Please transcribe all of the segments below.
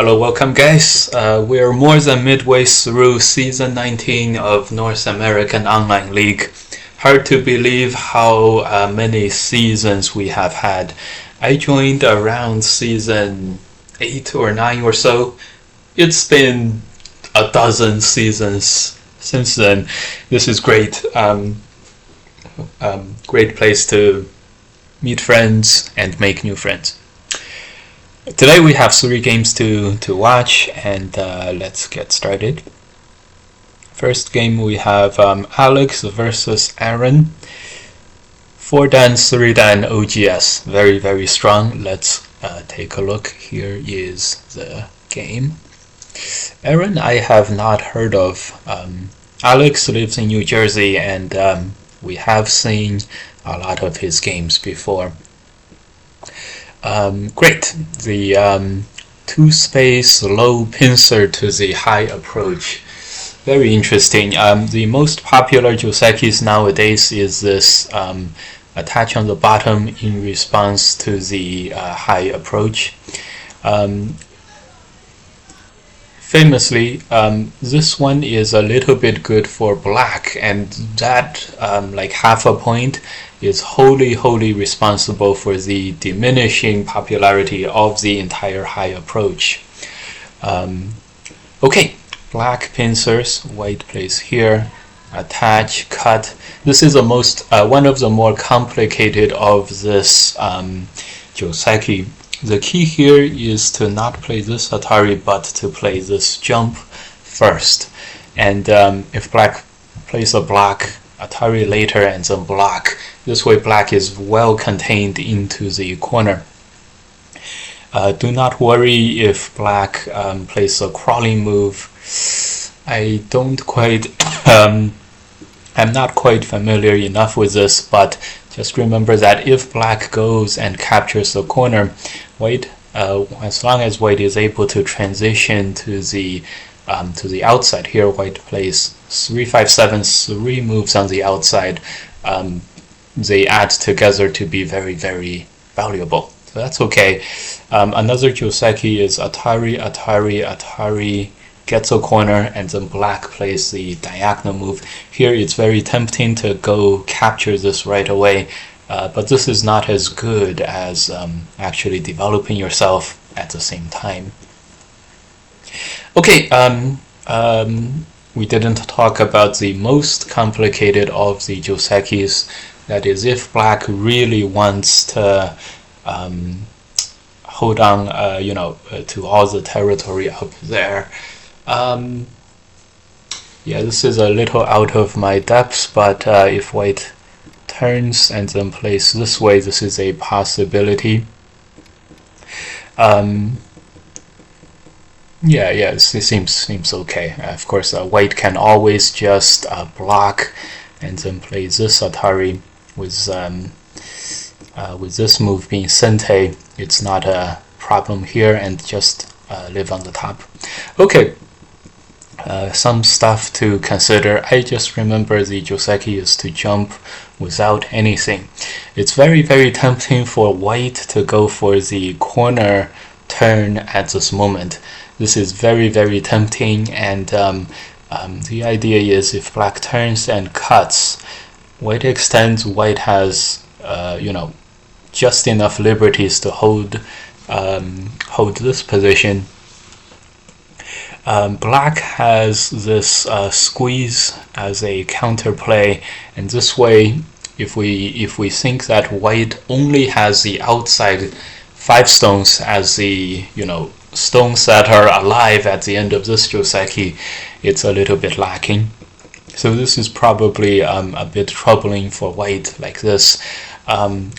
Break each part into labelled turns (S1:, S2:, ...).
S1: Hello, welcome guys. We're more than midway through Season 19 of North American Online League. Hard to believe how many seasons we have had. I joined around Season 8 or 9 or so. It's been a dozen seasons since then. This is great. Great place to meet friends and make new friends. Today we have 3 games to watch, and let's get started. First game we have Alex versus Aaron. 4-dan, 3-dan OGS. Very, very strong. Let's take a look. Here is the game. Aaron I have not heard of. Alex lives in New Jersey, and we have seen a lot of his games before. Great. The 2-space low pincer to the high approach. Very interesting. The most popular Josekis nowadays is this attach on the bottom in response to the high approach. Famously, this one is a little bit good for black, and that like half a point is wholly responsible for the diminishing popularity of the entire high approach. Okay, black pincers, white plays here, attach, cut. This is the most one of the more complicated of this Joseki. The key here is to not play this Atari, but to play this jump first. And if black plays a block, Atari later and then block. This way black is well contained into the corner. Do not worry if black plays a crawling move. I don't quite, I'm not quite familiar enough with this, but just remember that if black goes and captures the corner, white, as long as white is able to transition to the outside, here white plays 3-5-7, 3 moves on the outside. They add together to be very valuable. So that's okay. Another Joseki is Atari gets a corner, and then black plays the diagonal move. Here it's very tempting to go capture this right away, but this is not as good as actually developing yourself at the same time. Okay, we didn't talk about the most complicated of the Josekis. That is, if black really wants to hold on, to all the territory up there. Yeah, this is a little out of my depths, but if white turns and then plays this way, this is a possibility. Yeah, it seems okay. Of course, white can always just block and then play this Atari with this move being Sente. It's not a problem here, and just live on the top. Okay. Some stuff to consider. I just remember the Joseki is to jump without anything. It's very tempting for white to go for the corner turn at this moment. This is very tempting, and the idea is if black turns and cuts, white extends, white has just enough liberties to hold this position. Black has this squeeze as a counterplay, and this way, if we think that white only has the outside 5 stones as the stones that are alive at the end of this Joseki, it's a little bit lacking. So this is probably a bit troubling for white like this.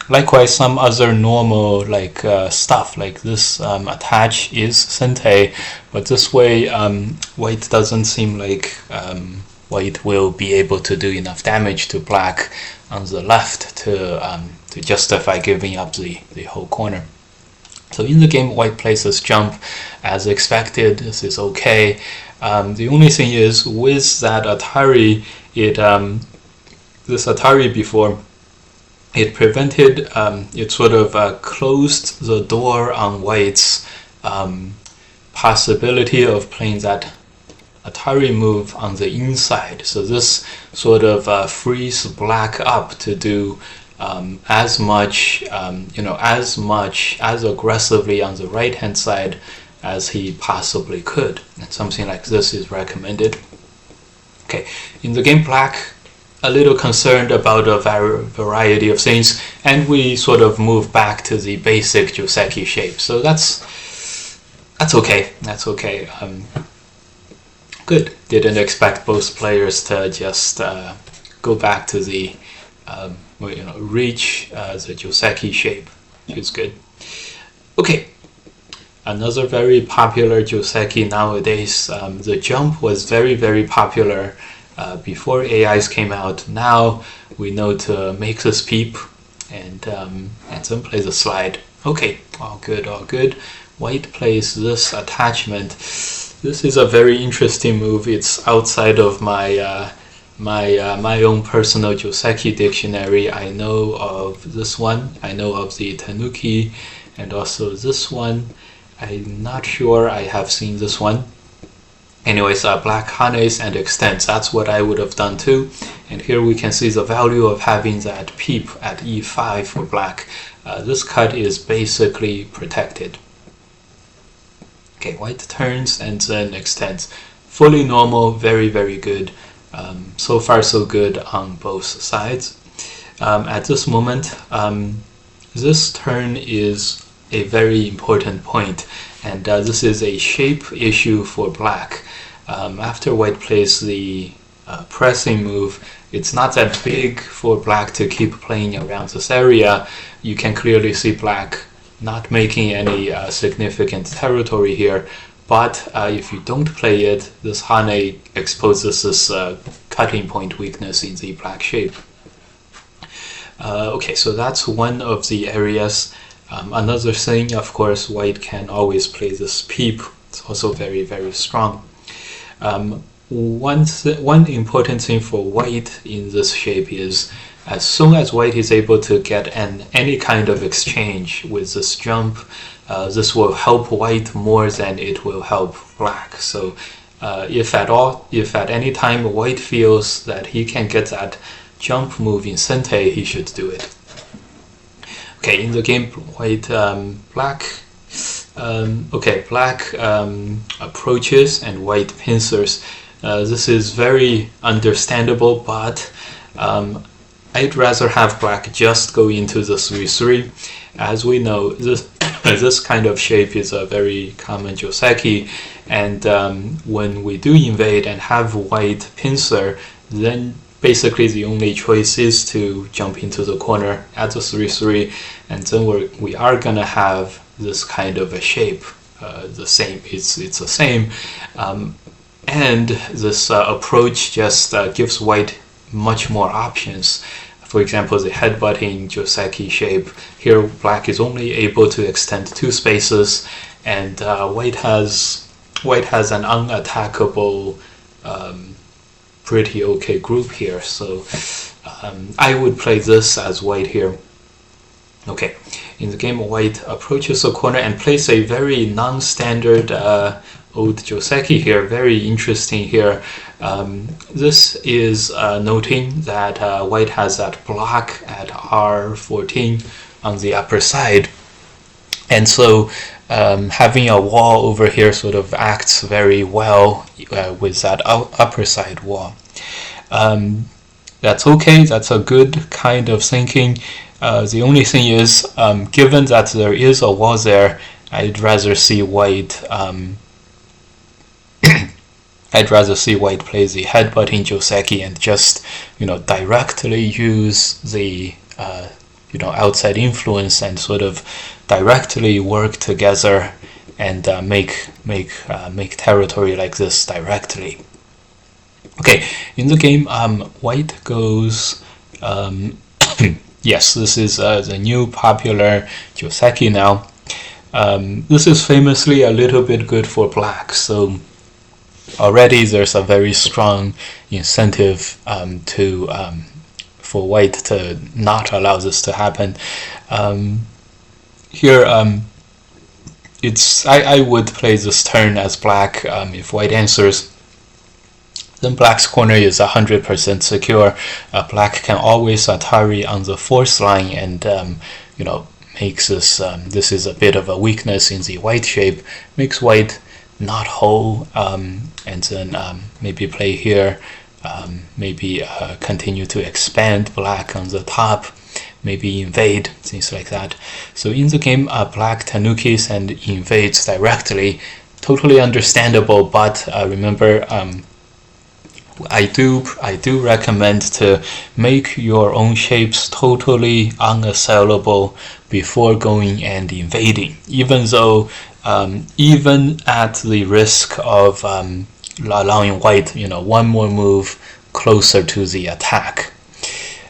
S1: Likewise, some other normal stuff like this attach is Sente, but this way white doesn't seem like white will be able to do enough damage to black on the left to justify giving up the whole corner. So in the game, white plays this jump as expected. This is okay. The only thing is with that Atari, this Atari before, it prevented, it sort of closed the door on white's possibility of playing that Atari move on the inside. So this sort of frees black up to do as aggressively on the right hand side as he possibly could. And something like this is recommended. Okay, in the game, black a little concerned about a variety of things, and we sort of move back to the basic Joseki shape. So that's okay. That's okay. Good. Didn't expect both players to just go back to the reach the Joseki shape, which is good. Okay. Another very popular Joseki nowadays. The jump was very, very popular before AIs came out. Now we know to make this peep and then play the slide. Okay, all good, all good. White plays this attachment. This is a very interesting move. It's outside of my my own personal Joseki dictionary. I know of this one. I know of the Tanuki, and also this one. I'm not sure I have seen this one. Anyways, black hanes and extends. That's what I would have done too. And here we can see the value of having that peep at e5 for black. This cut is basically protected. Okay, white turns and then extends. Fully normal, very, very good. So far so good on both sides. At this moment, this turn is a very important point, and this is a shape issue for black. After white plays the pressing move, it's not that big for black to keep playing around this area. You can clearly see black not making any significant territory here, but if you don't play it, this hane exposes this cutting point weakness in the black shape. Okay, so that's one of the areas. Another thing, of course, white can always play this peep. It's also very, very strong. One important thing for white in this shape is, as soon as white is able to get any kind of exchange with this jump, this will help white more than it will help black. So if at any time white feels that he can get that jump move in sente, he should do it. Okay, in the game, black approaches and white pincers. This is very understandable, but I'd rather have black just go into the 3-3. As we know, this kind of shape is a very common Joseki, and when we do invade and have white pincer, then basically the only choice is to jump into the corner at the 3-3, and then we are gonna have this kind of a shape. The same, it's the same, and this approach just gives white much more options. For example, the headbutting Joseki shape. Here, black is only able to extend 2 spaces, and white has an unattackable, pretty okay group here. So I would play this as white here. Okay, in the game, white approaches the corner and plays a very non-standard old Joseki here. Very interesting here. This is noting that white has that block at R14 on the upper side, and so having a wall over here sort of acts very well with that upper side wall. That's okay. That's a good kind of thinking. The only thing is, given that there is a wall there, I'd rather see white. I'd rather see white play the headbutting Joseki and just directly use the outside influence and sort of directly work together and make territory like this directly. Okay, in the game, white goes. Yes, this is the new popular Joseki now. This is famously a little bit good for black, so already there's a very strong incentive for white to not allow this to happen. Here, I would play this turn as black. If white answers, then black's corner is 100% secure. Black can always Atari on the fourth line, and makes this this is a bit of a weakness in the white shape, makes white not whole, and then maybe play here, maybe continue to expand black on the top, maybe invade, things like that. So in the game, black tanukis and invades directly, totally understandable, but remember, I do recommend to make your own shapes totally unassailable before going and invading, even though even at the risk of allowing white one more move closer to the attack.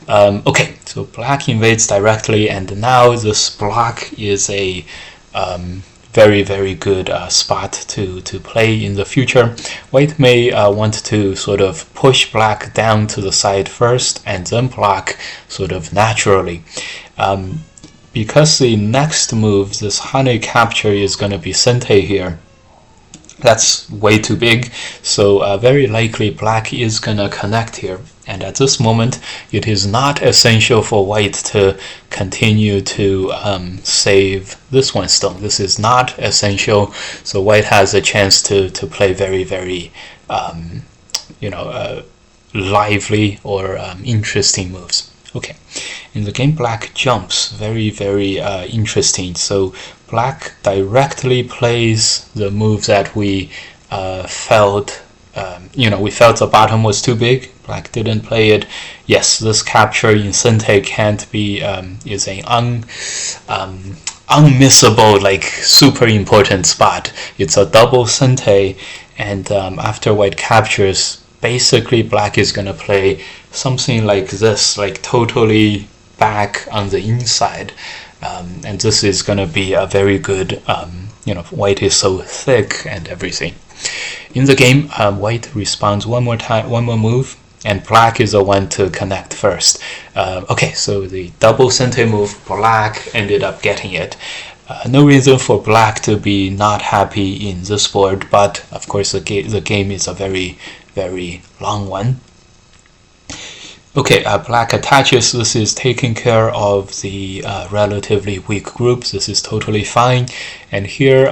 S1: Okay, so black invades directly, and now this block is a very, very good spot to play in the future. White may want to sort of push black down to the side first and then block sort of naturally. Because the next move, this Hane capture, is going to be Sente here, that's way too big, so very likely black is going to connect here. And at this moment, it is not essential for white to continue to save this one stone. This is not essential, so white has a chance to play very, very lively or interesting moves. Okay, in the game, black jumps, very, very interesting. So black directly plays the move that we felt. We felt the bottom was too big. Black didn't play it. Yes, this capture in Sente can't be is an unmissable, like super important spot. It's a double Sente, and after white captures, basically black is gonna play something like this, like totally back on the inside, and this is gonna be a very good. White is so thick and everything. In the game, white responds one more move, and black is the one to connect first. Okay, so the double Sente move, black ended up getting it. No reason for black to be not happy in this board, but of course the game is a very, very long one. Okay, black attaches. This is taking care of the relatively weak group. This is totally fine. And here,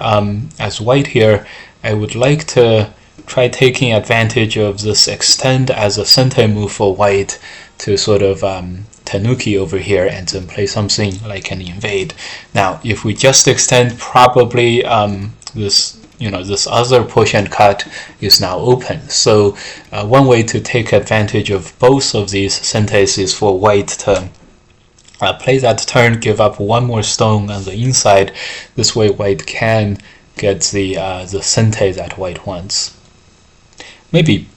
S1: as white here, I would like to try taking advantage of this extend as a Sente move for white to sort of tanuki over here and then play something like an invade. Now, if we just extend, probably this other push and cut is now open. So one way to take advantage of both of these Sentes is for white to play that turn, give up one more stone on the inside. This way white can get the Sente that white wants. Maybe.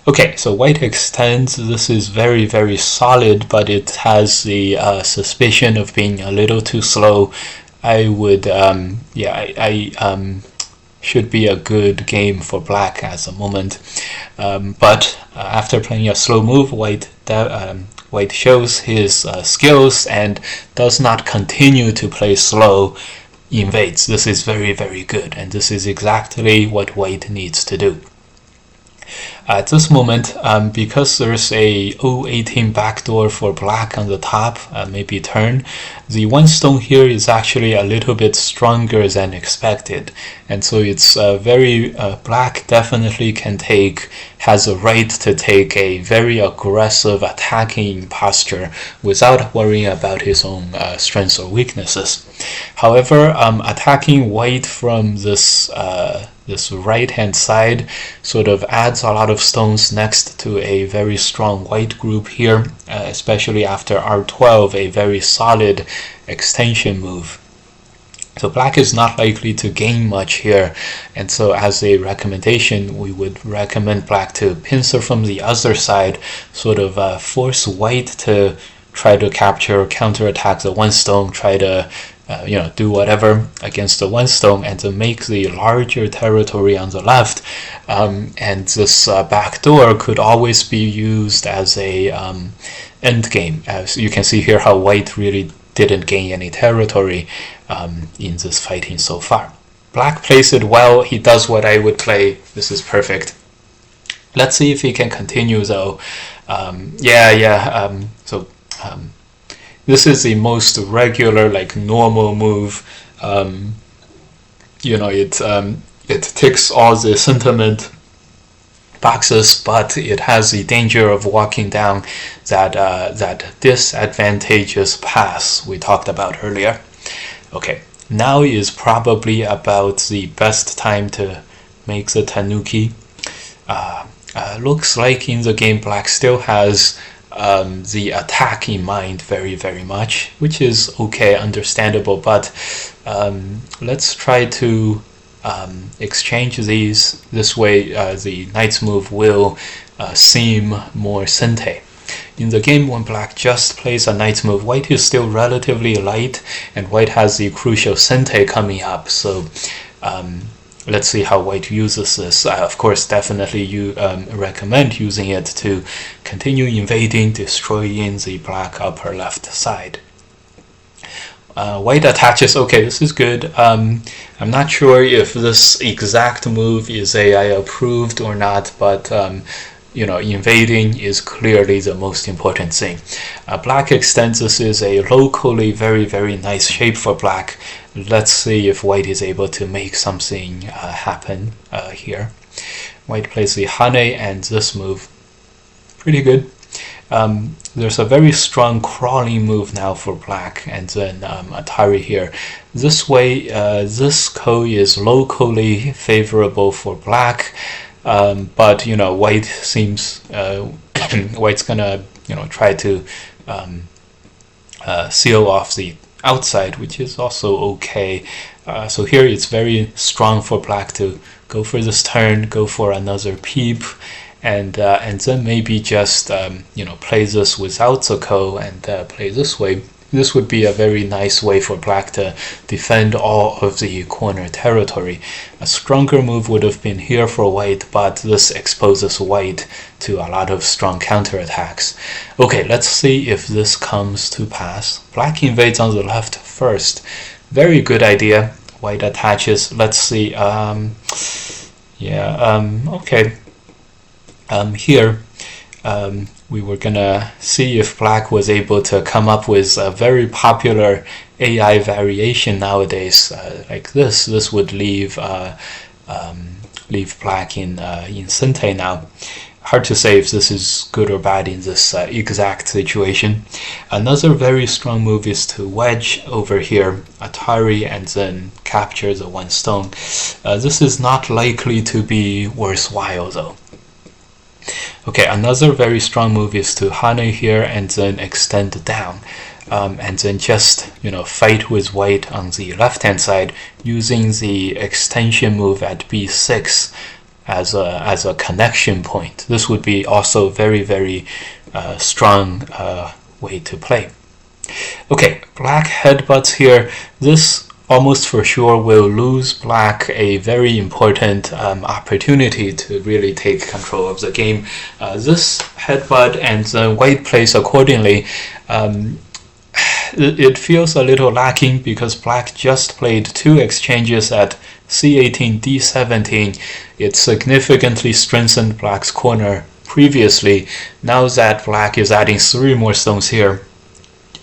S1: Okay, so white extends. This is very, very solid, but it has the suspicion of being a little too slow. I would, should be a good game for black at the moment. But after playing a slow move, white shows his skills and does not continue to play slow, invades. This is very, very good, and this is exactly what white needs to do. At this moment, because there's a O18 backdoor for black on the top, maybe turn, the one stone here is actually a little bit stronger than expected, and so it's very black definitely has a right to take a very aggressive attacking posture without worrying about his own strengths or weaknesses. However, attacking white from this right hand side sort of adds a lot of stones next to a very strong white group here, especially after R12, a very solid extension move. So black is not likely to gain much here, and so as a recommendation, we would recommend black to pincer from the other side, sort of force white to try to capture, counterattack the one stone, try to do whatever against the one stone, and to make the larger territory on the left. And this backdoor could always be used as a end game. As you can see here, how white really didn't gain any territory in this fighting so far. black plays it well. He does what I would play. This is perfect. Let's see if he can continue though. This is the most regular, like normal move. It ticks all the sentiment boxes, but it has the danger of walking down that disadvantageous pass we talked about earlier. Okay, now is probably about the best time to make the tanuki. Looks like in the game black still has the attack in mind very, very much, which is okay, understandable, but let's try to exchange these. This way the knight's move will seem more sente. In the game, when black just plays a knight's move, white is still relatively light, and white has the crucial sente coming up. So let's see how white uses this. Of course, definitely you recommend using it to continue invading, destroying the black upper left side. White attaches. Okay, this is good. I'm not sure if this exact move is AI approved or not, but invading is clearly the most important thing. Black extends. This is a locally very, very nice shape for black. Let's see if white is able to make something happen here. White plays the hane and this move. Pretty good. There's a very strong crawling move now for black, and then Atari here. This way, this ko is locally favorable for black, but white seems white's gonna try to seal off the outside, which is also okay. So here it's very strong for black to go for this turn, go for another peep, and then maybe just play this without the ko and play this way. This would be a very nice way for black to defend all of the corner territory. A stronger move would have been here for white, but this exposes white to a lot of strong counterattacks. Okay, let's see if this comes to pass. Black invades on the left first. Very good idea. White attaches. Let's see. Okay. Here, we were gonna see if black was able to come up with a very popular AI variation nowadays, like this. This would leave black in sente now. Hard to say if this is good or bad in this exact situation. Another very strong move is to wedge over here, Atari, and then capture the one stone. This is not likely to be worthwhile though. Okay, another very strong move is to hane here and then extend down, and then just fight with white on the left hand side using the extension move at b6 as a connection point. This would be also very, very strong way to play. Okay, black headbutts here. This almost for sure will lose black a very important opportunity to really take control of the game. This headbutt and then white plays accordingly. It feels a little lacking because black just played 2 exchanges at c18, d17. It significantly strengthened black's corner previously. Now that black is adding 3 more stones here,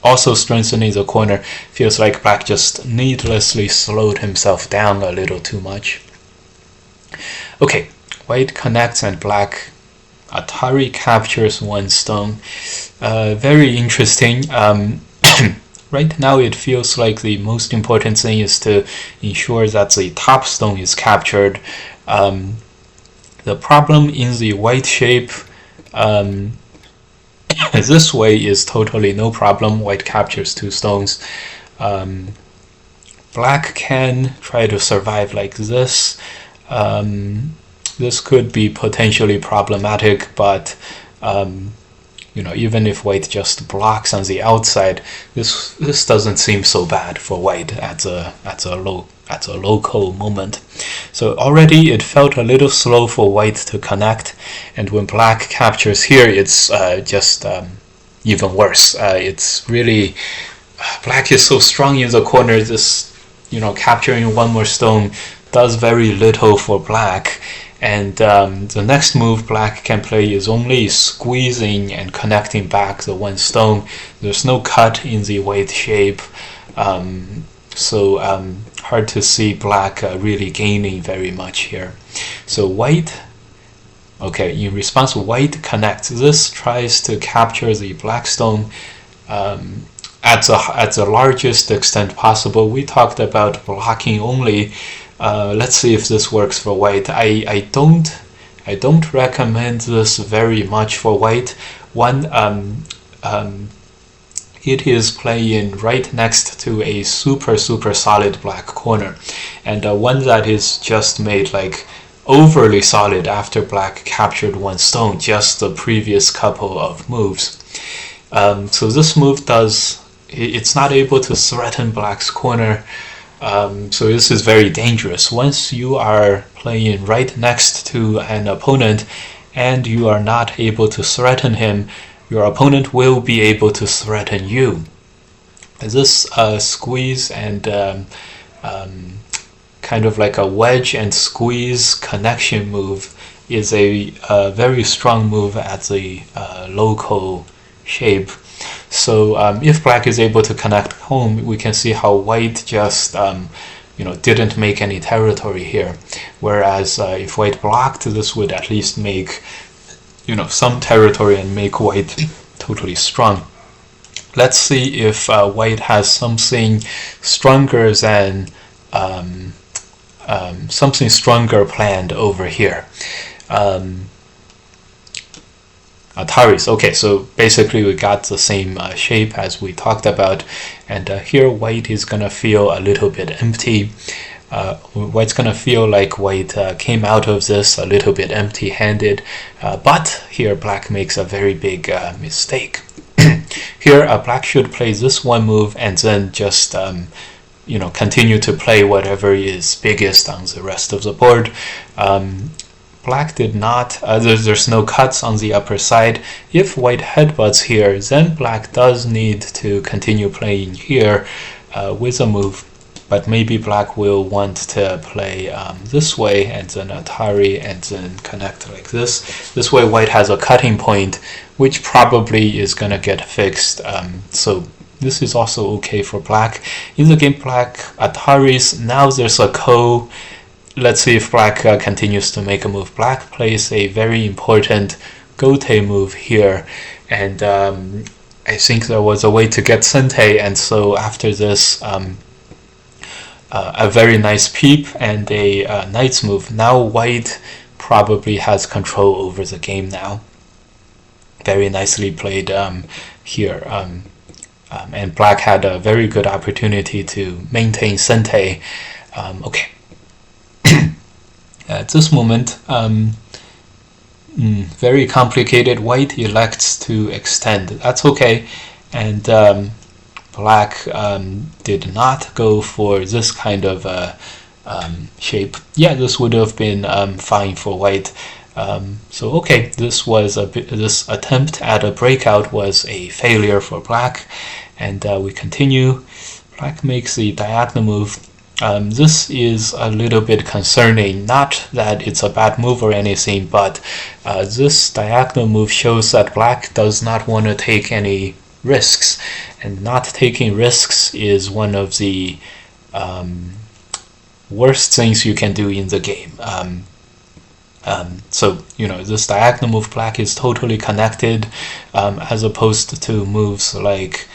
S1: also strengthening the corner, feels like black just needlessly slowed himself down a little too much. Okay, white connects and black Atari captures 1 stone. Very interesting. Right now it feels like the most important thing is to ensure that the top stone is captured. The problem in the white shape, this way is totally no problem. White captures 2 stones. Black can try to survive like this. This could be potentially problematic, but even if white just blocks on the outside, this doesn't seem so bad for white at a local moment. So already it felt a little slow for white to connect, and when black captures here, it's just even worse. It's really, black is so strong in the corner. This capturing 1 more stone does very little for black. And the next move black can play is only squeezing and connecting back the one stone. There's no cut in the white shape, so hard to see black really gaining very much here. So white, okay, in response, white connects this, tries to capture the black stone at the largest extent possible. We talked about blocking only. Let's see if this works for white. I don't recommend this very much for white. One, it is playing right next to a super solid black corner, and one that is just made like overly solid after black captured one stone just the previous couple of moves. So this move it's not able to threaten black's corner. So this is very dangerous. Once you are playing right next to an opponent and you are not able to threaten him, your opponent will be able to threaten you. This squeeze and kind of like a wedge and squeeze connection move is a very strong move at the local shape. So if black is able to connect home, we can see how white just didn't make any territory here. Whereas if white blocked, this would at least make some territory and make white totally strong. Let's see if white has something stronger than something stronger planned over here. Ataris. Okay, so basically we got the same shape as we talked about, and here white is gonna feel a little bit empty. White's gonna feel like white came out of this a little bit empty-handed, but here black makes a very big mistake. Here black should play this one move and then just continue to play whatever is biggest on the rest of the board. Black did not, there's no cuts on the upper side. If white headbutts here, then black does need to continue playing here with a move, but maybe black will want to play this way and then Atari and then connect like this. This way white has a cutting point, which probably is gonna get fixed. So this is also okay for black. In the game black Ataris, now there's a ko. Let's see if black continues to make a move. Black plays a very important gote move here, and I think there was a way to get sente, and so after this a very nice peep and a knight's move. Now white probably has control over the game now. Very nicely played here, and black had a very good opportunity to maintain sente. Okay. At this moment, very complicated. White elects to extend. That's okay, and black did not go for this kind of shape. Yeah, this would have been fine for white. So okay, this attempt at a breakout was a failure for black, and we continue. Black makes the diagonal move. This is a little bit concerning, not that it's a bad move or anything, but this diagonal move shows that black does not want to take any risks, and not taking risks is one of the worst things you can do in the game. So this diagonal move black is totally connected, as opposed to moves like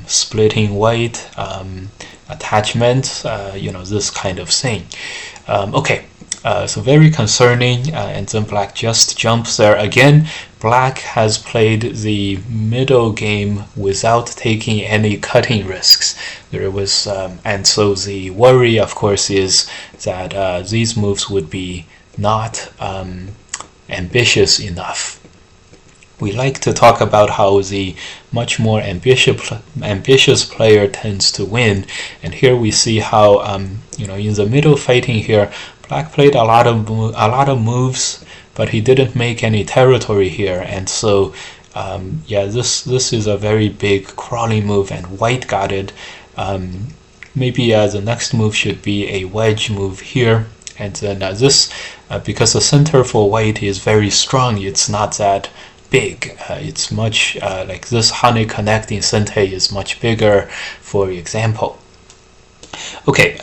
S1: splitting white, attachment, this kind of thing. Okay, so very concerning, and then black just jumps there again. Black has played the middle game without taking any cutting risks. There was, and so the worry, of course, is that these moves would be not ambitious enough. We like to talk about how the much more ambitious player tends to win, and here we see how in the middle fighting here, black played a lot of moves, but he didn't make any territory here, and so yeah, this is a very big crawling move, and white got it. maybe the next move should be a wedge move here. And then this, because the center for white is very strong, it's not that big. It's much like this honey connecting center is much bigger, for example. Okay,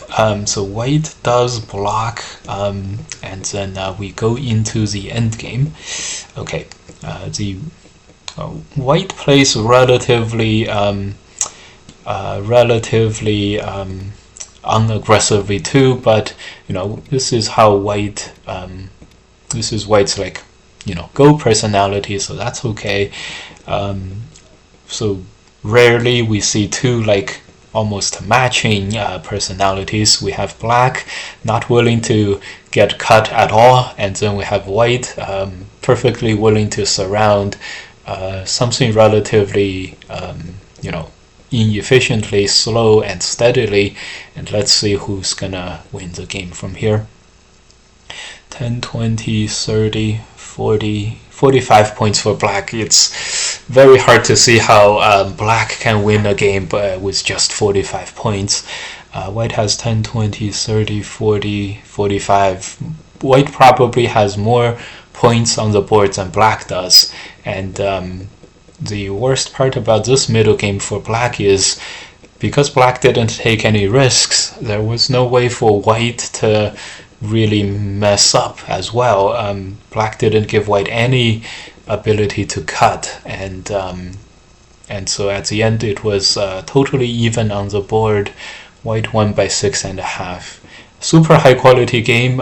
S1: so white does block, and then we go into the end game. Okay, the white plays relatively unaggressively too, but this is how white this is white's like go personality, so that's okay. So rarely we see two like almost matching personalities. We have black not willing to get cut at all, and then we have white perfectly willing to surround something relatively inefficiently, slow and steadily. And let's see who's gonna win the game from here. 10, 20, 30, 40, 45 points for black. It's very hard to see how black can win a game with just 45 points. White has 10, 20, 30, 40, 45. White probably has more points on the board than black does. And the worst part about this middle game for black is because black didn't take any risks, there was no way for white to really mess up as well. Black didn't give white any ability to cut, and so at the end it was totally even on the board. White won by 6.5. Super high quality game.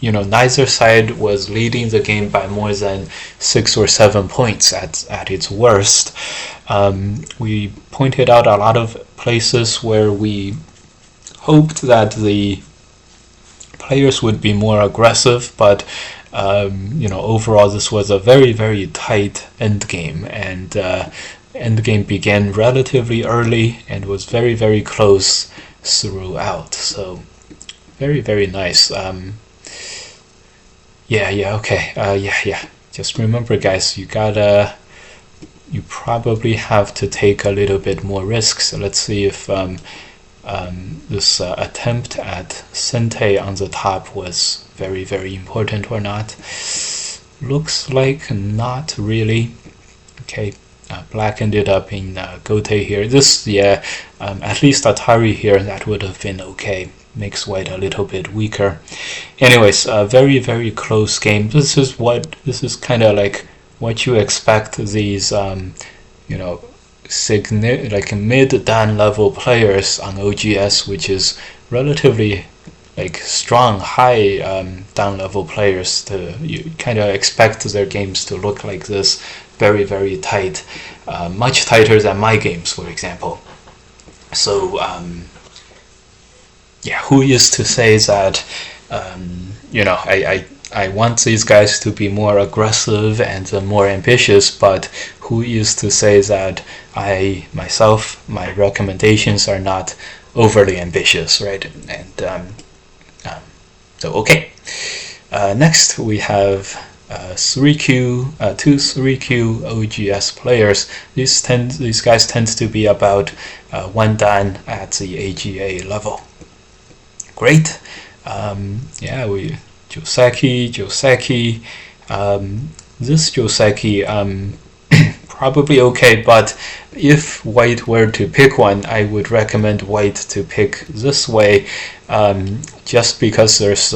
S1: Neither side was leading the game by more than 6 or 7 points at its worst. We pointed out a lot of places where we hoped that the players would be more aggressive, but overall this was a very, very tight end game, and end game began relatively early and was very, very close throughout. So very, very nice. Okay. Just remember, guys, you probably have to take a little bit more risks. So let's see if this attempt at Sente on the top was very, very important or not. Looks like not really. Okay, black ended up in Gote here. This, at least Atari here, that would have been okay. Makes white a little bit weaker. Anyways, very, very close game. This is kind of like what you expect these like mid-dan level players on OGS, which is relatively like strong high down level players. You kind of expect their games to look like this, very, very tight, much tighter than my games, for example. So who is to say that I want these guys to be more aggressive and more ambitious, but who is to say that my recommendations are not overly ambitious, right? And so okay. Next we have 3Q, two 3Q OGS players. These guys tend to be about 1 dan at the AGA level. Great. Joseki. This Joseki probably okay, but if white were to pick one, I would recommend white to pick this way, just because there's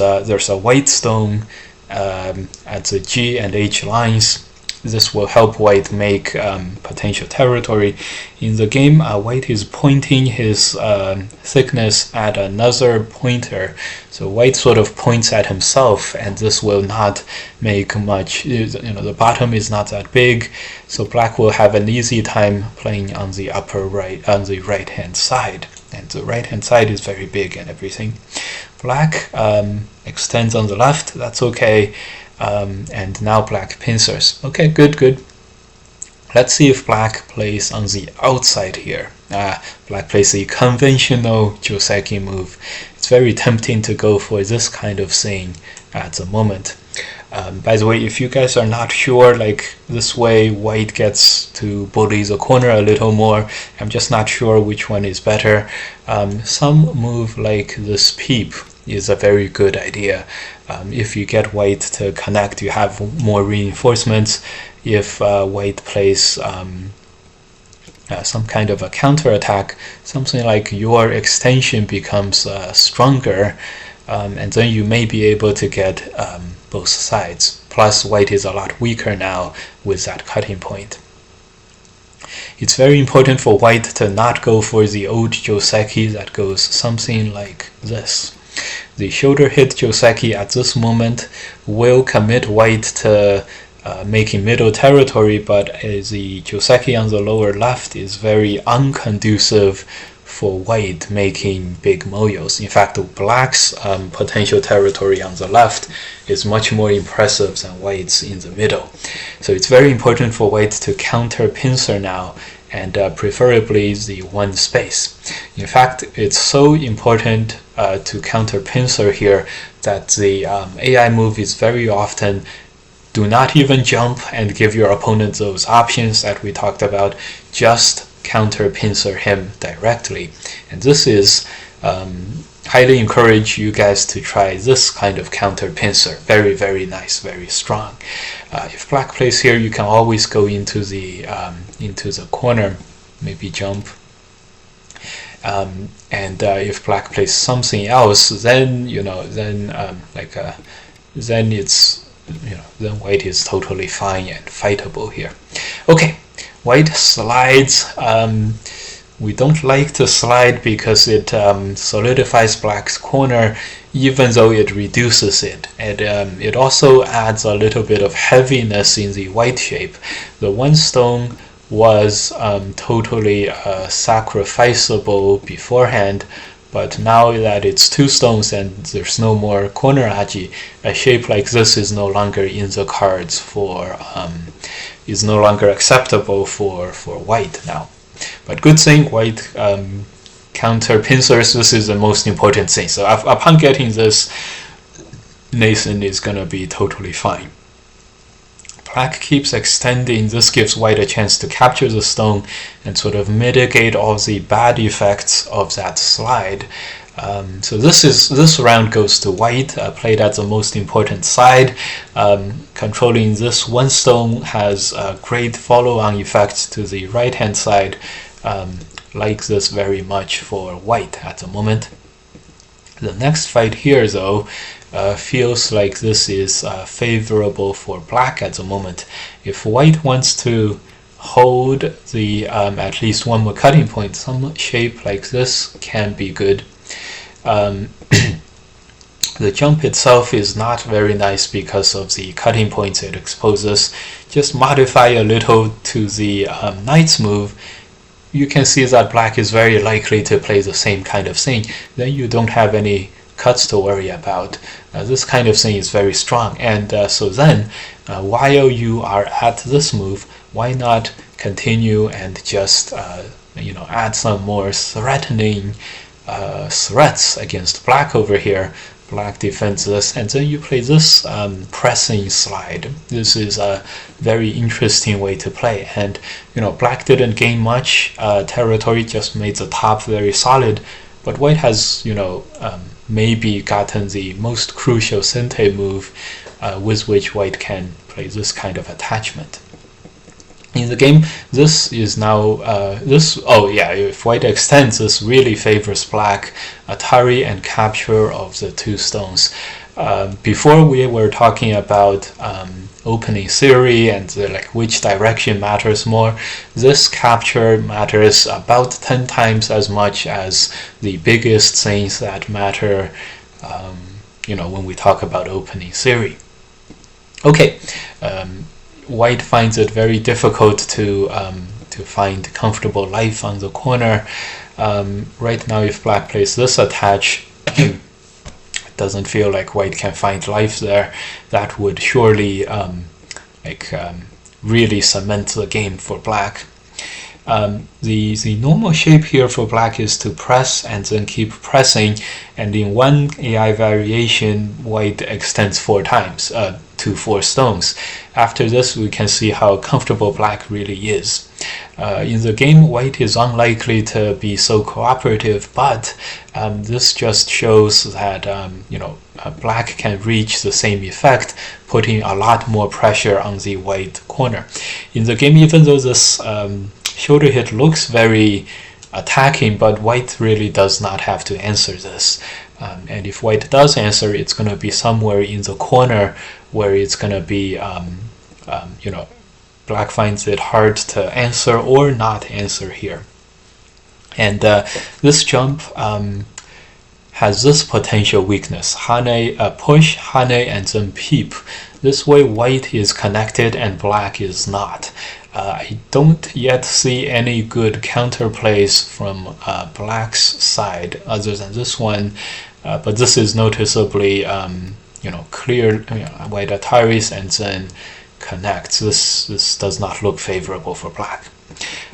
S1: a white stone at the G and H lines. This will help white make potential territory in the game. White is pointing his thickness at another pointer, so white sort of points at himself, and this will not make much. The bottom is not that big, so black will have an easy time playing on the upper right, on the right hand side, and the right hand side is very big and everything. Black extends on the left. That's okay. And now black pincers. Okay, good. Let's see if black plays on the outside here. Black plays the conventional Joseki move. It's very tempting to go for this kind of thing at the moment. By the way, if you guys are not sure, like this way white gets to bully the corner a little more, I'm just not sure which one is better. Some move like this peep is a very good idea. If you get white to connect, you have more reinforcements. If white plays some kind of a counter attack, something like your extension becomes stronger, and then you may be able to get both sides. Plus, white is a lot weaker now with that cutting point. It's very important for white to not go for the old Joseki that goes something like this. The shoulder hit Joseki at this moment will commit white to making middle territory, but the Joseki on the lower left is very unconducive for white making big moyos. In fact, black's potential territory on the left is much more impressive than white's in the middle. So it's very important for white to counter pincer now, and preferably the one space. In fact, it's so important to counter pincer here that the AI move is very often do not even jump and give your opponent those options that we talked about, just counter pincer him directly. And this is highly encourage you guys to try this kind of counter pincer. Very, very nice, very strong. If black plays here, you can always go into the corner, maybe jump. And if black plays something else, then then it's then white is totally fine and fightable here. Okay, white slides. We don't like to slide because it solidifies black's corner, even though it reduces it. And it also adds a little bit of heaviness in the white shape. The one stone was totally sacrificable beforehand, but now that it's two stones and there's no more corner aji, a shape like this is no longer in the cards for is no longer acceptable for white now. But good thing white counter pincers. This is the most important thing. So upon getting this, Nathan is gonna be totally fine. Black keeps extending. This gives white a chance to capture the stone and sort of mitigate all the bad effects of that slide. So this round goes to white, played at the most important side. Controlling this one stone has a great follow-on effect to the right-hand side. Like this very much for white at the moment. The next fight here, though, feels like this is favorable for black at the moment. If white wants to hold the at least one more cutting point, some shape like this can be good. The jump itself is not very nice because of the cutting points it exposes. Just modify a little to the knight's move. You can see that black is very likely to play the same kind of thing. Then you don't have any cuts to worry about. This kind of thing is very strong, and so then while you are at this move, why not continue and just add some more threatening threats against black over here. Black defends this, and then you play this pressing slide. This is a very interesting way to play, and black didn't gain much territory, just made the top very solid, but white has maybe gotten the most crucial sente move with which white can play this kind of attachment. In the game, this is now if white extends, this really favors black, Atari and capture of the two stones. Before we were talking about opening theory and which direction matters more. This capture matters about 10 times as much as the biggest things that matter when we talk about opening theory. Okay, white finds it very difficult to find comfortable life on the corner. Right now, if black plays this attach, it doesn't feel like white can find life there. That would surely really cement the game for black. The normal shape here for black is to press and then keep pressing, and in one AI variation, white extends 4 times to 4 stones. After this, we can see how comfortable black really is. In the game, white is unlikely to be so cooperative, but this just shows that black can reach the same effect, putting a lot more pressure on the white corner. In the game, even though this shoulder hit looks very attacking, but white really does not have to answer this. And if white does answer, it's going to be somewhere in the corner where it's going to be, black finds it hard to answer or not answer here. And this jump has this potential weakness: Hane, push, Hane, and then peep. This way white is connected and black is not. I don't yet see any good counterplays from black's side other than this one, but this is noticeably clear. White Ataris and then connects. This does not look favorable for black.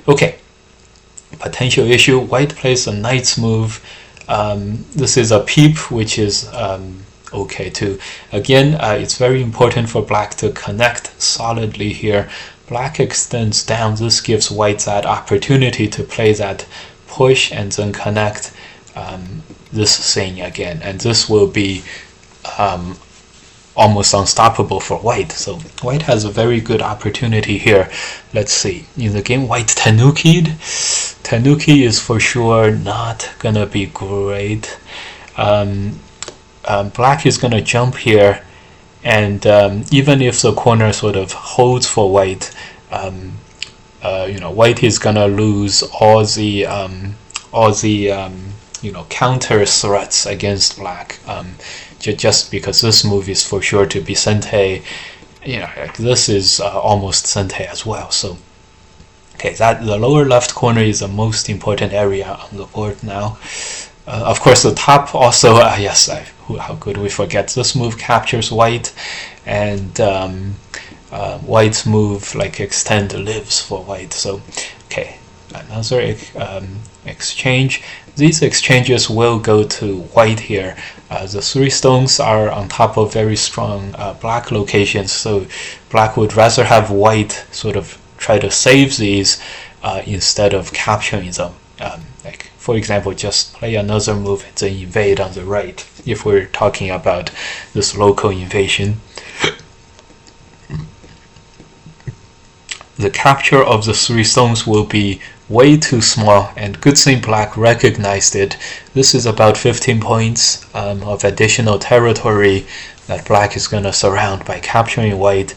S1: Okay, potential issue: white plays a knight's move. This is a peep, which is okay too. Again, it's very important for black to connect solidly here. Black extends down. This gives white that opportunity to play that push and then connect this thing again, and this will be almost unstoppable for white. So white has a very good opportunity here. Let's see. In the game, white Tanuki'd. Tanuki is for sure not gonna be great. Black is gonna jump here, and even if the corner sort of holds for white, white is gonna lose all the counter threats against black, just because this move is for sure to be sente. This is almost sente as well. So okay, that the lower left corner is the most important area on the board now. Of course, the top also, yes, how could we forget? This move captures white, and white's move, like extend, lives for white. So, okay, another exchange. These exchanges will go to white here. The 3 stones are on top of very strong black locations, so black would rather have white sort of try to save these instead of capturing them. Like, for example, just play another move and then invade on the right, if we're talking about this local invasion. The capture of the 3 stones will be way too small, and good thing black recognized it. This is about 15 points of additional territory that black is going to surround by capturing white.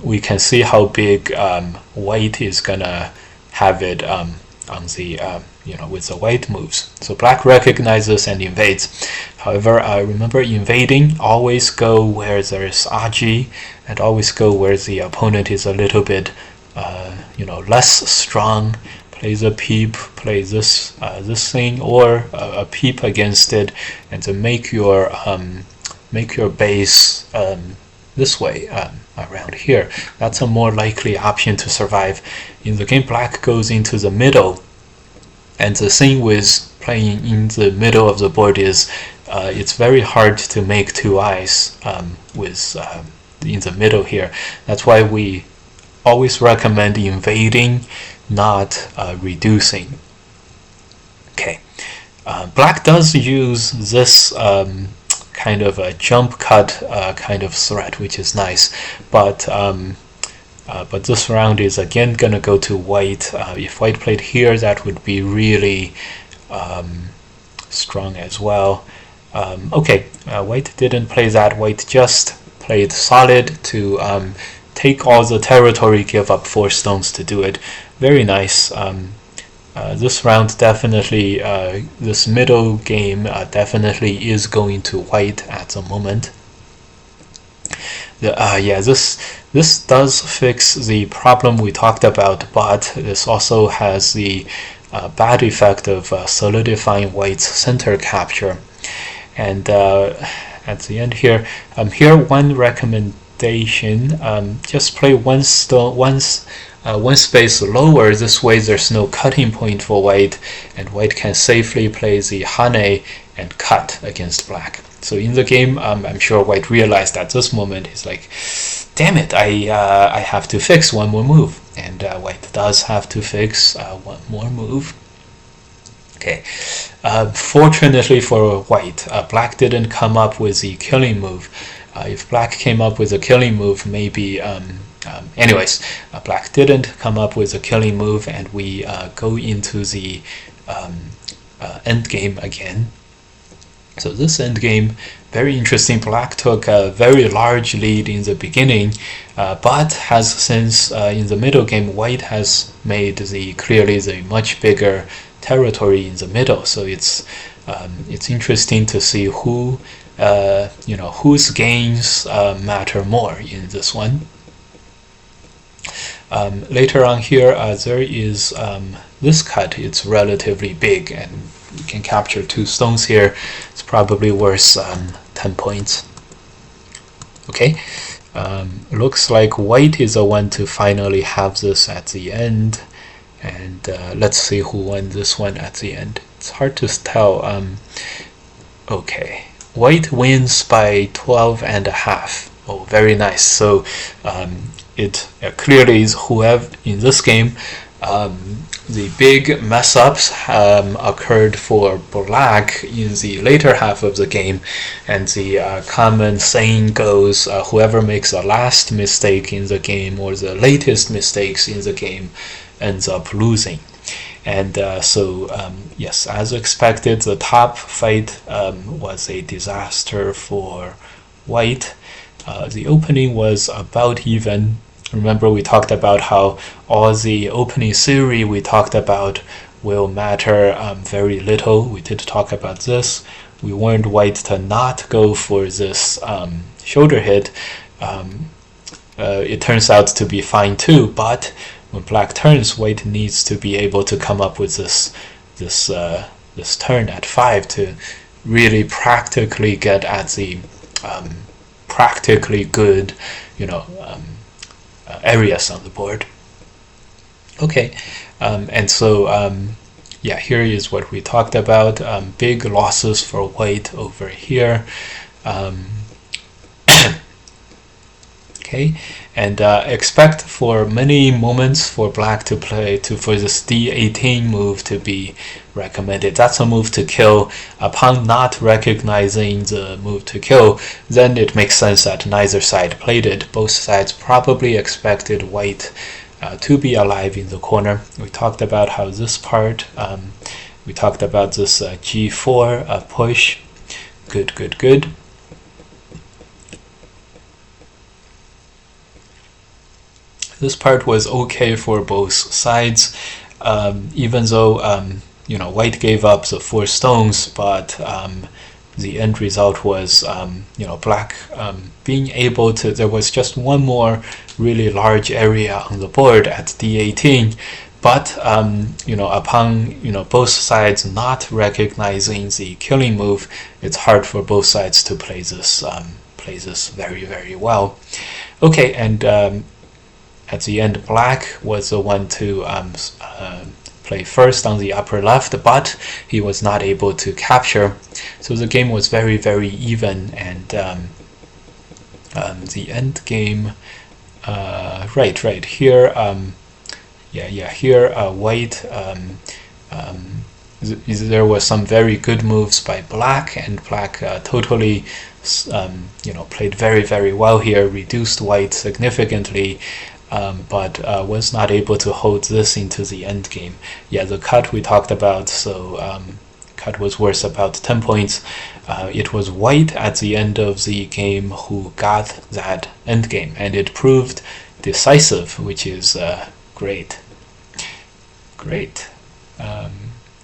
S1: We can see how big white is going to have it on the with the white moves. So black recognizes and invades. However, remember, invading, always go where there's Aji, and always go where the opponent is a little bit less strong. Play the peep, play this thing, or a peep against it, and to make your base this way around here. That's a more likely option to survive. In the game, black goes into the middle, and the thing with playing in the middle of the board is it's very hard to make 2 eyes with in the middle here. That's why we always recommend invading, not reducing. Okay, black does use this kind of a jump cut kind of threat, which is nice, but this round is again gonna go to white. If white played here, that would be really strong as well. Okay, white didn't play that. White just played solid to take all the territory, give up 4 stones to do it. Very nice. This round definitely, this middle game definitely is going to white at the moment. This does fix the problem we talked about, but this also has the bad effect of solidifying white's center capture. And at the end here, here one recommendation: just play one one space lower. This way there's no cutting point for white, and white can safely play the hane and cut against black. So in the game, I'm sure white realized at this moment, he's like, damn it, I have to fix one more move. And white does have to fix one more move. Okay, fortunately for white, black didn't come up with the killing move. If black came up with a killing move, maybe... anyways, black didn't come up with a killing move, and we go into the end game again. So this end game, very interesting. Black took a very large lead in the beginning, but has since in the middle game, white has made clearly the much bigger territory in the middle. So it's interesting to see who whose gains matter more in this one. Later on here, there is this cut. It's relatively big, and you can capture 2 stones here. It's probably worth 10 points. Okay, looks like white is the one to finally have this at the end, and let's see who won this one at the end. It's hard to tell. Okay, white wins by 12.5. Oh, very nice. So it clearly is whoever in this game. The big mess ups occurred for black in the later half of the game, and the common saying goes, whoever makes the last mistake in the game or the latest mistakes in the game ends up losing. And yes, as expected, the top fight was a disaster for white. The opening was about even. Remember, we talked about how all the opening theory we talked about will matter very little. We did talk about this. We warned white to not go for this shoulder hit. It turns out to be fine too, but when black turns, white needs to be able to come up with this turn at 5 to really practically get at the practically good, areas on the board. Okay, and so yeah, here is what we talked about. Big losses for white over here. Okay, and expect for many moments for black to play for this d18 move to be recommended. That's a move to kill. Upon not recognizing the move to kill, then it makes sense that neither side played it. Both sides probably expected white to be alive in the corner. We talked about how this part, we talked about this g4 push. Good. This part was okay for both sides, even though white gave up the 4 stones, but the end result was black being able to. There was just one more really large area on the board at d18, but upon both sides not recognizing the killing move, it's hard for both sides to play this very, very well. Okay, and at the end, black was the one to play first on the upper left, but he was not able to capture. So the game was very, very even, and the end game, right here, here, white, there were some very good moves by black, and black totally played very, very well here, reduced white significantly. But was not able to hold this into the end game. Yeah, the cut we talked about, so cut was worth about 10 points. It was white at the end of the game who got that end game, and it proved decisive, which is great.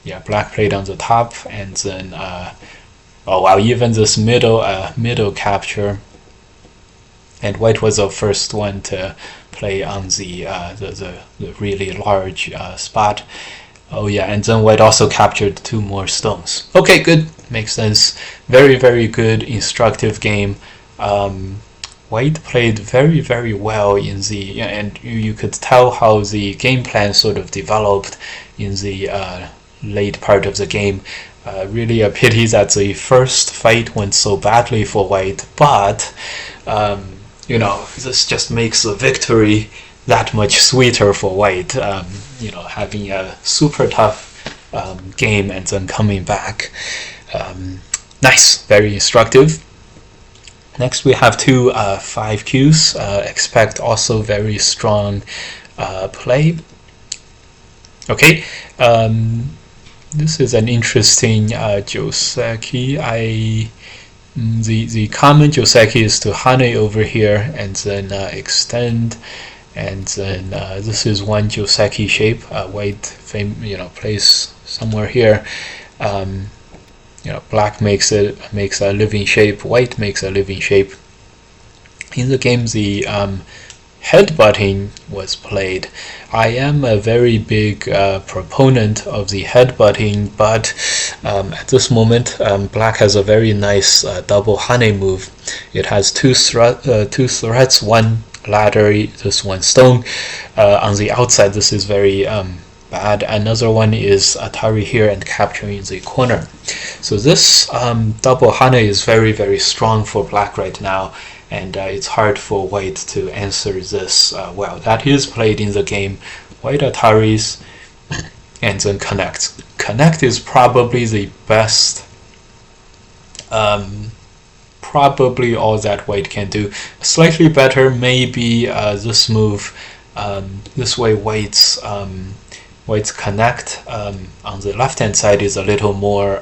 S1: Yeah, black played on the top, and then oh wow, even this middle capture, and white was the first one to play on the really large spot. Oh yeah, and then white also captured 2 more stones. Okay, good, makes sense. Very, very good, instructive game. White played very well in the, and you could tell how the game plan sort of developed in the late part of the game. Really a pity that the first fight went so badly for White, but this just makes the victory that much sweeter for White. Having a super tough game and then coming back. Nice, very instructive. Next we have two 5Qs. Expect also very strong play. Okay, this is an interesting Joseki. The common Joseki is to Hane over here and then extend, and then this is one Joseki shape. White plays somewhere here. Black makes a living shape. White makes a living shape. In the game, the headbutting was played. I am a very big proponent of the headbutting, but at this moment, Black has a very nice double Hane move. It has two threats, one ladder, this one stone. On the outside, this is very bad. Another one is Atari here and capturing the corner. So this double Hane is very strong for Black right now, and it's hard for White to answer this well. That is played in the game. White Ataris and then connect. Connect is probably the best, probably all that White can do. Slightly better maybe this move. This way White's connect on the left hand side is a little more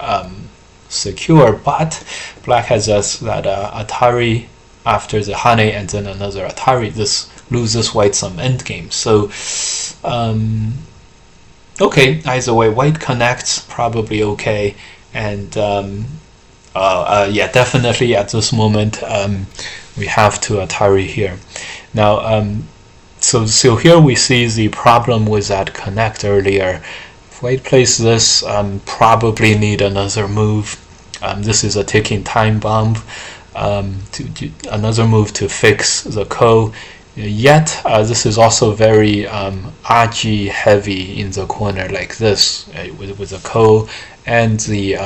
S1: secure, but Black has just that Atari after the Hane and then another Atari. This loses White some endgame. So okay, either way, White connects, probably okay, and yeah, definitely at this moment we have to Atari here. Now so here we see the problem with that connect earlier. If White plays this, probably need another move. This is a ticking time bomb. Another move to fix the ko. Yet this is also very Aji heavy in the corner like this with the ko and the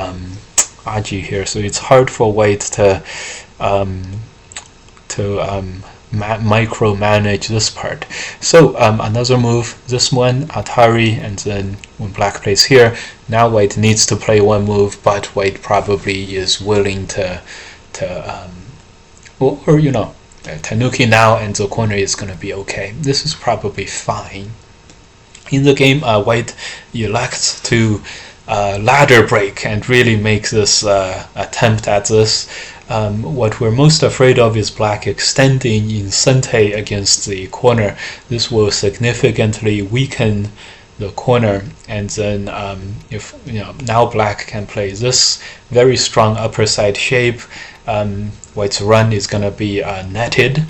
S1: Aji here. So it's hard for White to micromanage this part. So another move, this one Atari, and then when Black plays here, now White needs to play one move, but White probably is willing to Tanuki now, and the corner is going to be okay. This is probably fine. In the game, White elects to ladder break and really make this attempt at this. What we're most afraid of is Black extending in Sente against the corner. This will significantly weaken the corner, and then if now Black can play this very strong upper side shape, White's run is going to be netted,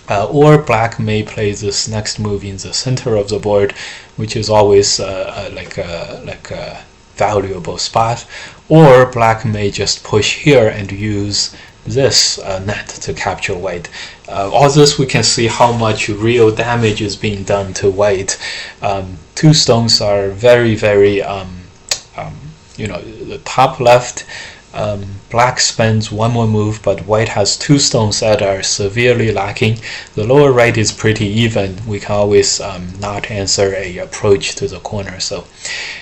S1: or Black may play this next move in the center of the board, which is always like a valuable spot, or Black may just push here and use this net to capture White. All this we can see how much real damage is being done to White. Two stones are very the top left, Black spends one more move, but White has two stones that are severely lacking. The lower right is pretty even. We can always not answer a approach to the corner. So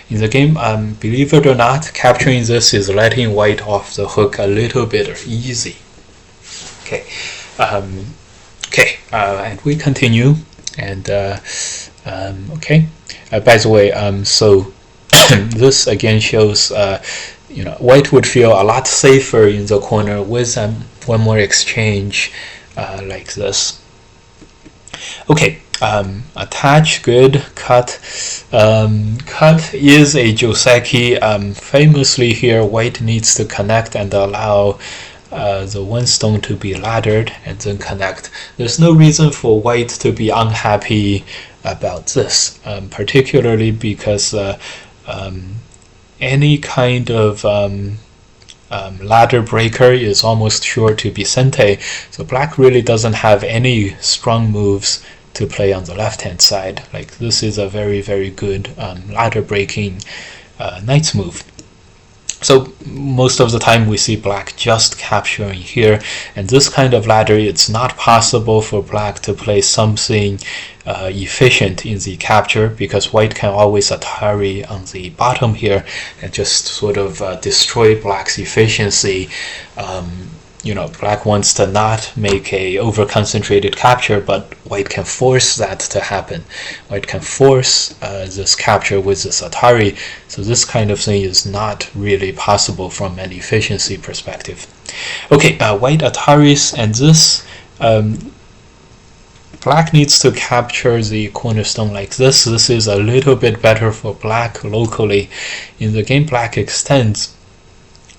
S1: in the game, believe it or not, capturing this is letting White off the hook a little bit easy. Okay, and we continue. And okay, by the way, so this again shows White would feel a lot safer in the corner with one more exchange like this. Okay, attach, good, cut. Cut is a Joseki. Famously here, White needs to connect and allow the one stone to be laddered and then connect. There's no reason for White to be unhappy about this, particularly because any kind of ladder breaker is almost sure to be sente, so black really doesn't have any strong moves to play on the left hand side. Like this is a very, very good ladder breaking knight's move. So most of the time we see black just capturing here, and this kind of ladder, it's not possible for black to play something efficient in the capture, because white can always Atari on the bottom here and just sort of destroy black's efficiency. You know, black wants to not make a over-concentrated capture, but white can force that to happen. White can force this capture with this Atari, so this kind of thing is not really possible from an efficiency perspective. Okay, white Ataris, and this black needs to capture the cornerstone like this. This is a little bit better for black locally. In the game, black extends.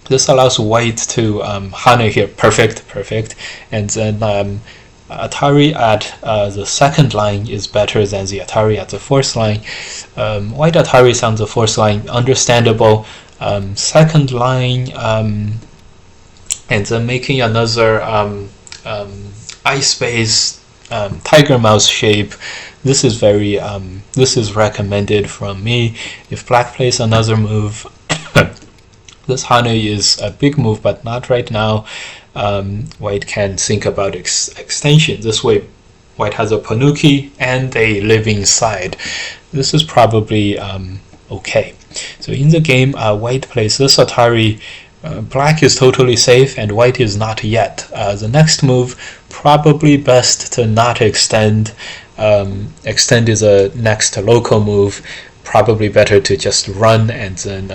S1: This allows white to Hane here, perfect, and then Atari at the second line is better than the Atari at the fourth line. White Ataris on the fourth line, understandable. Second line, and then making another ice base tiger mouse shape. This is very this is recommended from me. If black plays another move, this Hane is a big move, but not right now. White can think about extension. This way, white has a Panuki and a living side. This is probably okay. So in the game, white plays this Atari. Black is totally safe, and white is not yet. The next move, probably best to not extend. Extend is a next local move. Probably better to just run and then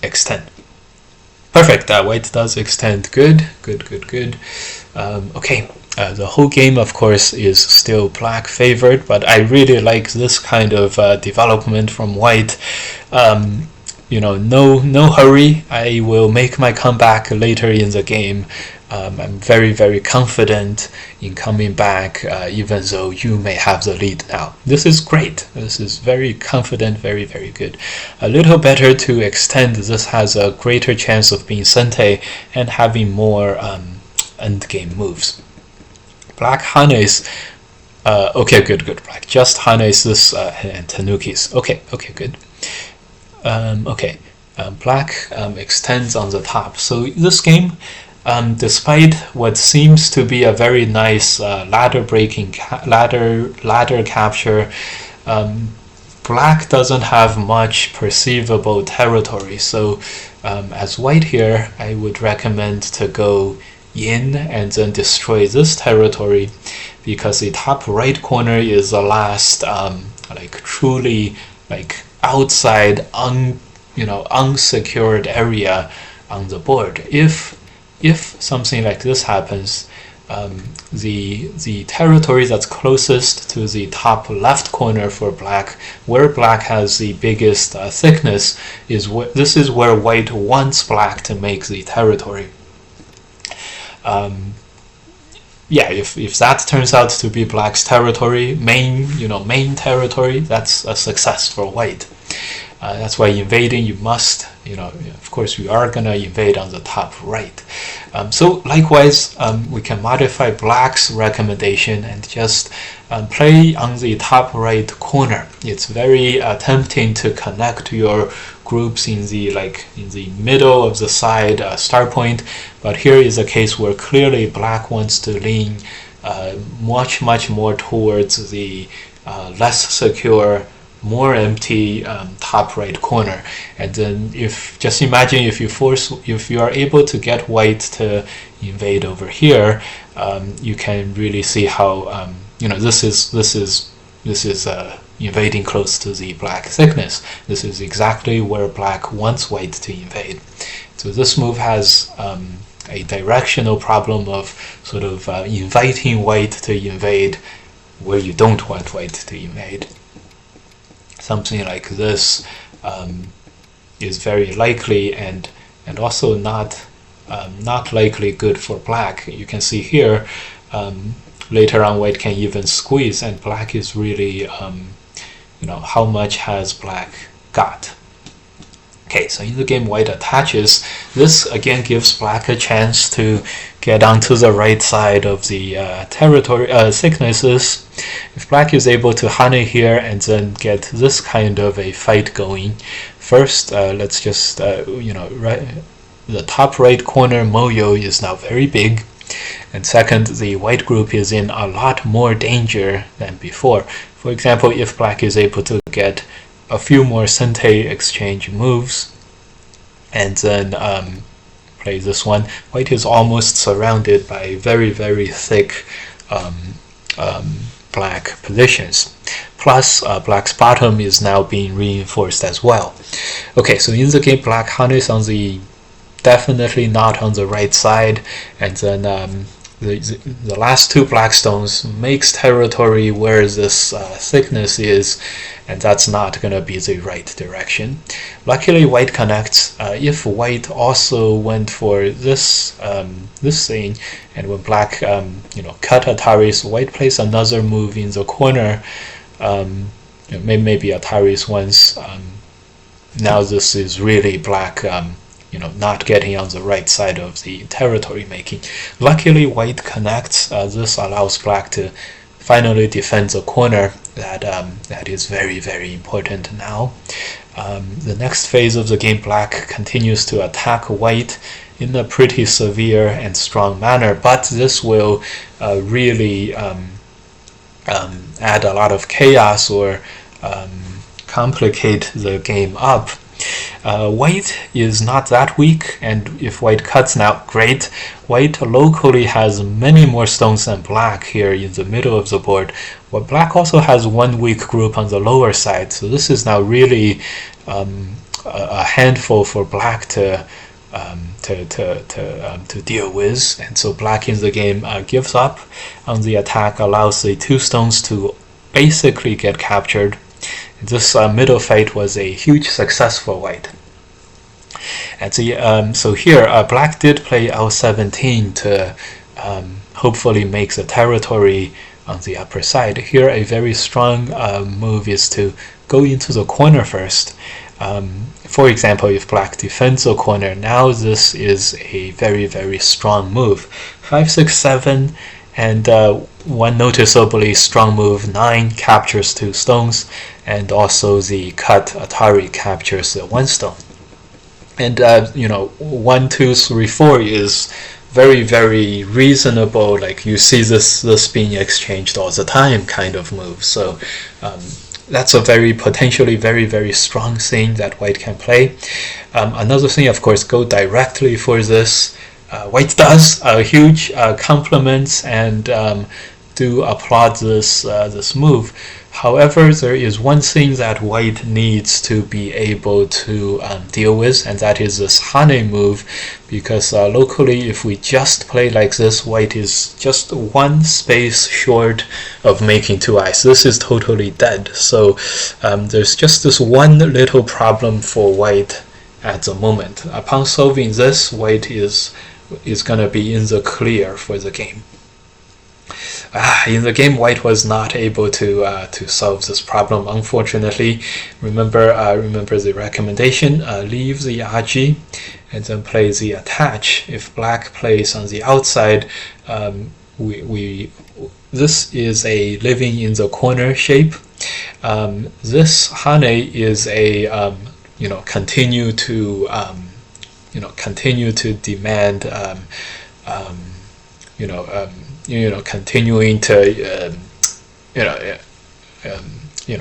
S1: extend. Perfect. White does extend. Good. Okay. The whole game, of course, is still black favored, but I really like this kind of development from white. You know, no hurry. I will make my comeback later in the game. I'm very, very confident in coming back, even though you may have the lead now. This is great. This is very confident, very, very good. A little better to extend. This has a greater chance of being sente and having more endgame moves. Black Hanes. Okay, good. Black just Hanes this and Tanukis. Okay, good. Okay, black extends on the top. So this game, despite what seems to be a very nice ladder capture, black doesn't have much perceivable territory. So as white here, I would recommend to go in and then destroy this territory, because the top right corner is the last like truly like outside unsecured area on the board. If something like this happens, the territory that's closest to the top left corner for black, where black has the biggest thickness, this is where white wants black to make the territory. Yeah, if that turns out to be black's territory, main territory, that's a success for white. That's why invading, you must, of course, we are gonna invade on the top right. So likewise, we can modify black's recommendation and just play on the top right corner. It's very tempting to connect your groups in the middle of the side start point, but here is a case where clearly black wants to lean much more towards the less secure, more empty top right corner. And then just imagine if you are able to get white to invade over here, you can really see how this is invading close to the black thickness. This is exactly where black wants white to invade. So this move has a directional problem of sort of inviting white to invade where you don't want white to invade. Something like this is very likely and also not likely good for black. You can see here later on white can even squeeze, and black is really how much has black got. Okay. Okay, so in the game white attaches. This again gives black a chance to get onto the right side of the territory thicknesses. If black is able to honey here and then get this kind of a fight going, first let's just the top right corner moyo is now very big, and second, the white group is in a lot more danger than before. For example, if black is able to get a few more Sente exchange moves and then play this one, white is almost surrounded by very, very thick black positions. Plus, black's bottom is now being reinforced as well. Okay, so in the game, black honeys on the definitely not on the right side, and then the last two black stones makes territory where this thickness is, and that's not going to be the right direction. Luckily, white connects. If white also went for this this thing, and when black cut Ataris, white plays another move in the corner. Maybe Ataris once. Now this is really black. Not getting on the right side of the territory making. Luckily, white connects. This allows black to finally defend the corner. That is very, very important now. The next phase of the game, black continues to attack white in a pretty severe and strong manner, but this will really add a lot of chaos or complicate the game up. White is not that weak, and if white cuts now, great. White locally has many more stones than black here in the middle of the board. But black also has one weak group on the lower side, so this is now really a handful for black to deal with. And so black in the game gives up on the attack, allows the two stones to basically get captured. This middle fight was a huge success for white. And so here, black did play L17 to hopefully make the territory on the upper side. Here, a very strong move is to go into the corner first. For example, if black defends the corner, now this is a very, very strong move. 5, 6, 7, and one noticeably strong move, 9, captures 2 stones, and also the cut Atari captures the 1 stone. And 1, 2, 3, 4 is very, very reasonable. Like you see this being exchanged all the time kind of move. So that's a potentially very, very strong thing that white can play. Another thing, of course, go directly for this. White does huge compliments and do applaud this move. However, there is one thing that white needs to be able to deal with, and that is this Hane move, because locally, if we just play like this, white is just one space short of making 2 eyes. This is totally dead. So there's just this one little problem for white at the moment. Upon solving this, white is going to be in the clear for the game. In the game, white was not able to solve this problem, unfortunately. Remember the recommendation: leave the Aji and then play the attach. If black plays on the outside, this is a living in the corner shape. This Hane is a continue to demand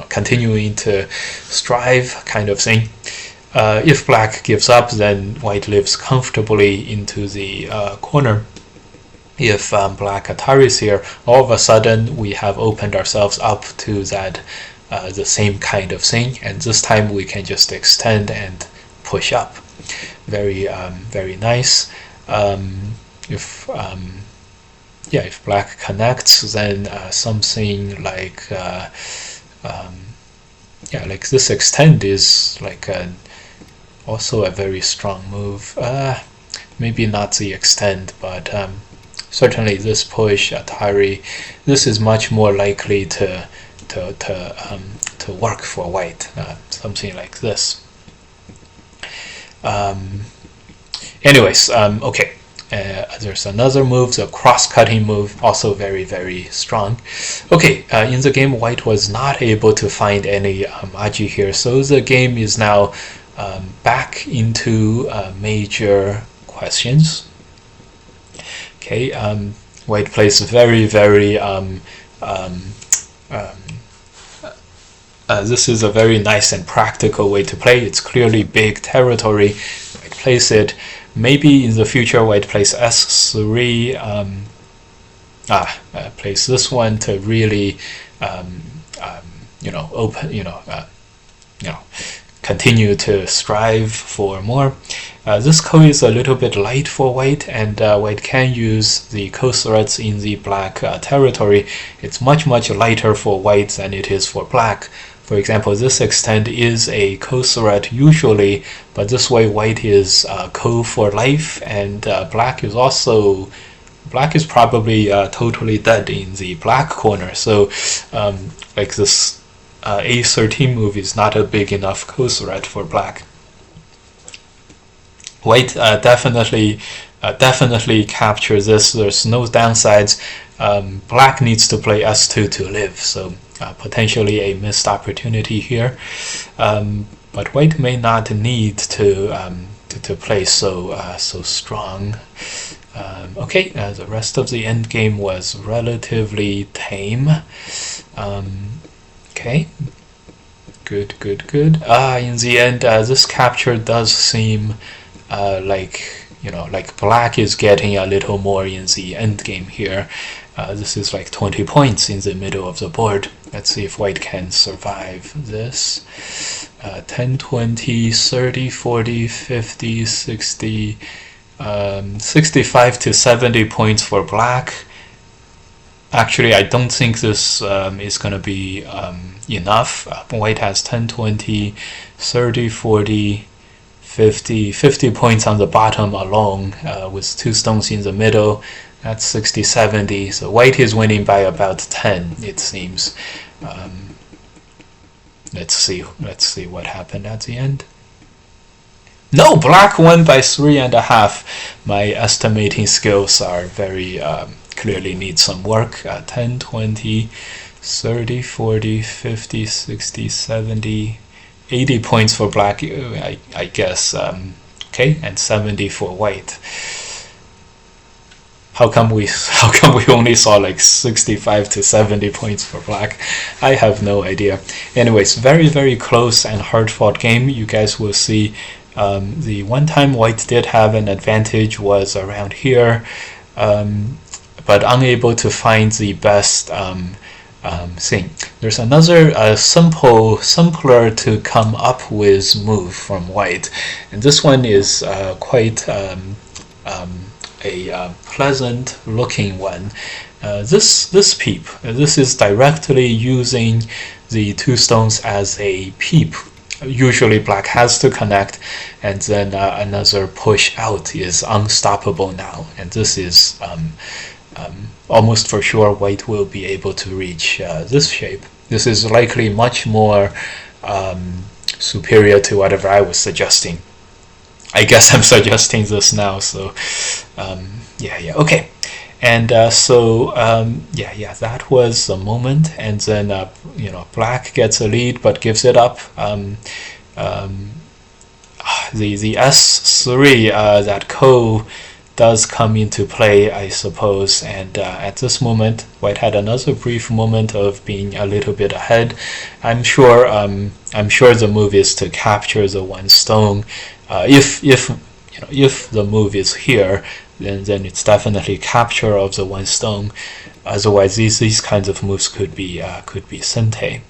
S1: continuing to strive kind of thing. If black gives up, then white lives comfortably into the corner. If black Ataris here, all of a sudden we have opened ourselves up to that the same kind of thing, and this time we can just extend and push up. Very very nice. If black connects, then something like like this extend is like also a very strong move. Maybe not the extend, but certainly this push Atari, this is much more likely to work for white. Something like this. Anyways, okay. There's another move, the cross-cutting move, also very, very strong. Okay, in the game, white was not able to find any aji here, so the game is now back into major questions. Okay, white plays very, very this is a very nice and practical way to play. It's clearly big territory. White plays it. Maybe in the future, white plays s3. Plays this one to really, continue to strive for more. This code is a little bit light for white, and white can use the code threads in the black territory. It's much, much lighter for white than it is for black. For example, this extend is a code thread usually, but this way white is code for life, and black is probably totally dead in the black corner. So like this A13 move is not a big enough code thread for black. White definitely captures this. There's no downsides. Black needs to play s2 to live, so potentially a missed opportunity here. But white may not need to play so strong. Okay, the rest of the end game was relatively tame. Okay, good. In the end, this capture does seem like black is getting a little more in the end game here. This is like 20 points in the middle of the board. Let's see if white can survive this. 10, 20, 30, 40, 50, 60, 65 to 70 points for black. Actually, I don't think this is going to be enough. White has 10, 20, 30, 40, 50 points on the bottom alone, with 2 stones in the middle. That's 60, 70. So white is winning by about 10, it seems. Let's see what happened at the end. No, black won by 3.5. My estimating skills are very clearly need some work. 10, 20, 30, 40, 50, 60, 70, 80 points for black, I guess. Okay, and 70 for white. How come we only saw like 65 to 70 points for black? I have no idea. Anyways, very, very close and hard-fought game. You guys will see the one time white did have an advantage was around here, but unable to find the best thing. There's another simpler to come up with move from white, and this one is quite a pleasant looking one. This peep, this is directly using the 2 stones as a peep. Usually black has to connect, and then another push out is unstoppable now, and this is almost for sure white will be able to reach this shape. This is likely much more superior to whatever I was suggesting. I guess I'm suggesting this now, so yeah, okay. And that was the moment, and then black gets a lead but gives it up. The S3 that ko does come into play, I suppose, and at this moment white had another brief moment of being a little bit ahead. I'm sure the move is to capture the 1 stone. If the move is here, then it's definitely capture of the 1 stone. Otherwise, these kinds of moves could be sente.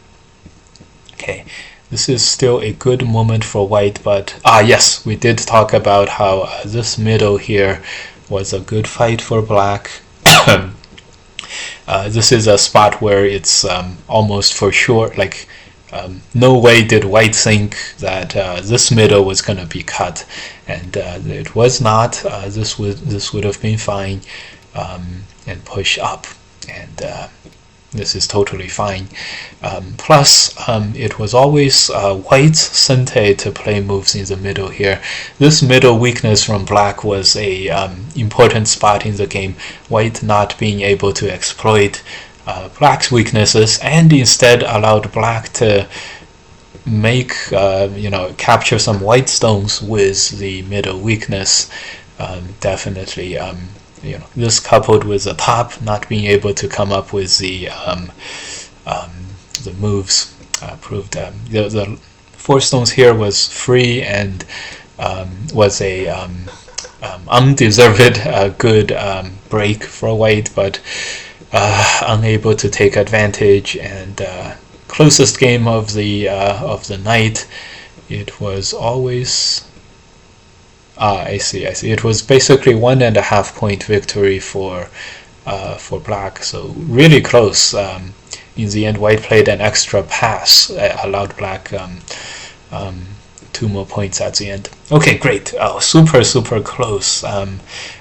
S1: Okay, this is still a good moment for white, but yes, we did talk about how this middle here was a good fight for black. This is a spot where it's almost for sure, like no way did white think that this middle was going to be cut, and it was not. This would have been fine, and push up, and This is totally fine. Plus, it was always white's Sente to play moves in the middle here. This middle weakness from black was a important spot in the game. White not being able to exploit black's weaknesses, and instead allowed black to make capture some white stones with the middle weakness. Definitely, this coupled with the top not being able to come up with the moves proved the 4 stones here was free and was a undeserved good break for white, but unable to take advantage. And closest game of the night, it was always I see. It was basically 1.5 point victory for black, so really close. In the end, white played an extra pass, allowed black 2 more points at the end. Okay, great. Super close.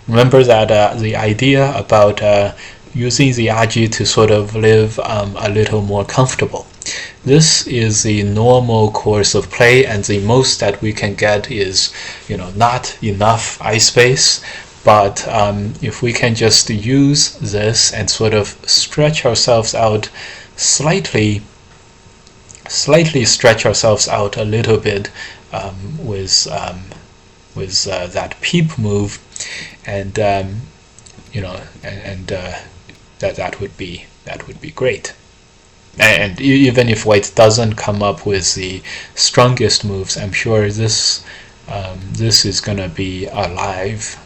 S1: Remember that the idea about using the aji to sort of live a little more comfortable. This is the normal course of play, and the most that we can get is, not enough ice space. But if we can just use this and sort of stretch ourselves out slightly stretch ourselves out a little bit with that peep move, and that would be great. And even if white doesn't come up with the strongest moves, I'm sure this is gonna be alive.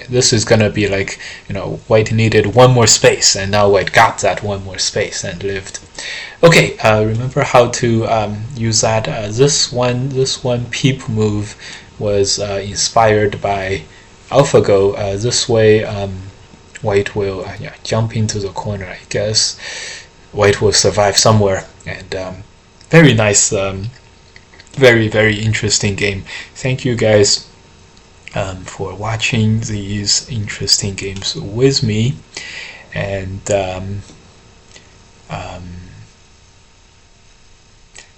S1: This is gonna be like, white needed 1 more space, and now white got that 1 more space and lived. Okay, remember how to use that. This one peep move was inspired by AlphaGo. This way, white will jump into the corner, I guess. White will survive somewhere, and very nice, very interesting game. Thank you guys for watching these interesting games with me. And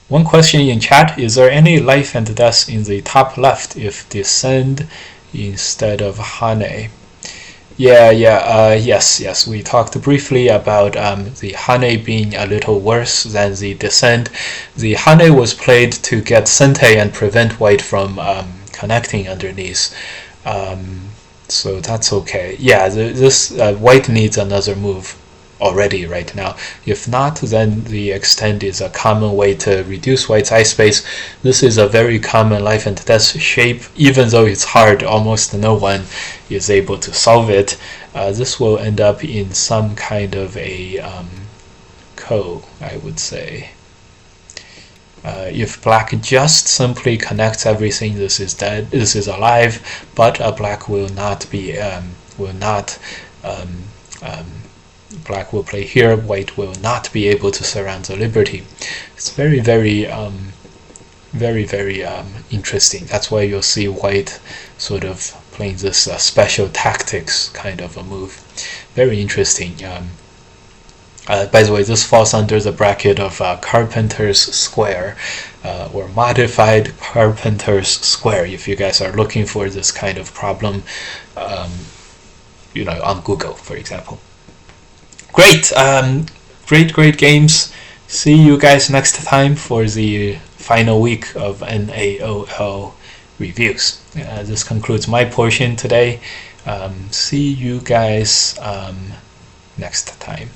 S1: one question in chat: is there any life and death in the top left if descend instead of Hane? Yes. We talked briefly about the Hane being a little worse than the descend. The Hane was played to get Sente and prevent white from connecting underneath. So that's okay. Yeah, this white needs another move already right now. If not, then the extend is a common way to reduce white's ice space. This is a very common life and death shape. Even though it's hard, almost no one is able to solve it. This will end up in some kind of a ko, I would say. If black just simply connects everything, this is dead. This is alive, but black will not be black will play here. White will not be able to surround the liberty. It's very interesting. That's why you'll see white sort of playing this special tactics kind of a move. Very interesting. By the way, this falls under the bracket of Carpenter's Square, or modified Carpenter's Square, if you guys are looking for this kind of problem, on Google, for example. Great, great games. See you guys next time for the final week of NAOL reviews. This concludes my portion today. See you guys next time.